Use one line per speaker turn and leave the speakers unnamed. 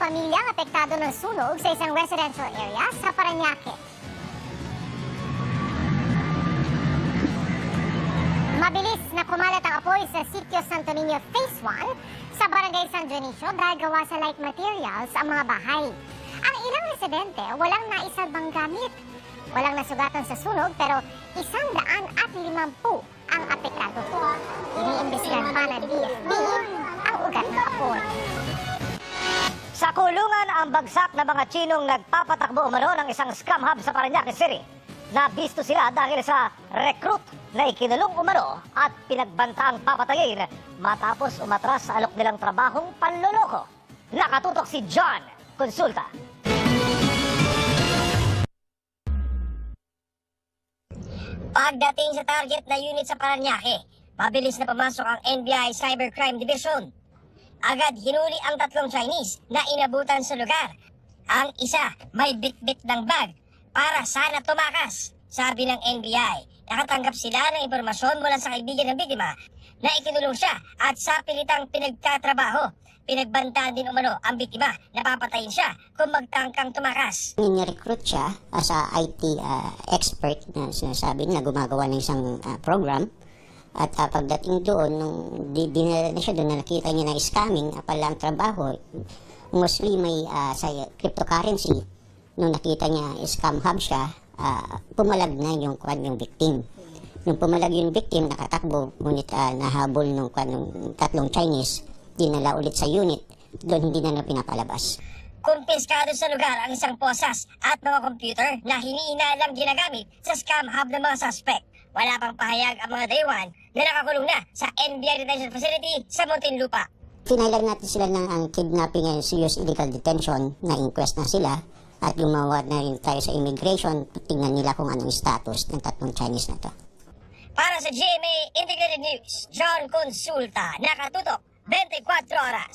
pamilyang apektado ng sunog sa isang residential area sa Parañaque. Mabilis na kumalat ang apoy sa Sitio Santo Niño Phase 1 sa Barangay San Dionisio dahil gawa sa light materials ang mga bahay. Ang ilang residente walang naisalbang gamit. Walang nasugatan sa sunog pero 150 ang apektado. Iniimbestigahan pa ng DFP ang ugat ng apoy.
Sa kulungan ang bagsak na mga Chinong nagpapatakbo umano ng isang scam hub sa Parañaque City. Nabisto sila dahil sa recruit na ikinulong umano at pinagbantaang papatayin matapos umatras sa alok nilang trabahong panloloko. Nakatutok si John Consulta. Pagdating sa target na unit sa Parañaque, mabilis na pumasok ang NBI Cybercrime Division. Agad hinuli ang 3 Chinese na inabutan sa lugar. Ang isa may bitbit ng bag para sana tumakas. Sabi ng NBI, nakatanggap sila ng impormasyon mula sa kaibigan ng biktima na ikinulong siya at sa pilitang pinagtatrabaho. Pinagbantaan din umano ang biktima na papatayin siya kung magtangkang tumakas.
Ni-recruit siya as a IT expert na sinasabi na gumagawa ng isang program. At pagdating doon, nung dinala na siya doon na nakita niya na scamming, pala ang trabaho, mostly may sa cryptocurrency. Nung nakita niya scam hub siya, pumalag na yung victim. Nung pumalag yung victim, nakatakbo, ngunit nahabol ng 3 Chinese, dinala ulit sa unit, doon hindi na pinapalabas.
Kumpiskado sa lugar ang isang posas at mga computer na hinihinalang ginagamit sa scam hub ng mga suspect. Wala pang pahayag ang mga dayuhan na nakakulong na sa NBI Detention Facility sa Muntinlupa.
Finailan natin sila ng ang kidnapping and serious illegal detention, na inquest na sila, at gumawa na rin tayo sa immigration, tingnan nila kung anong status ng 3 Chinese na to.
Para sa GMA Integrated News, John Consulta, nakatutok 24 oras.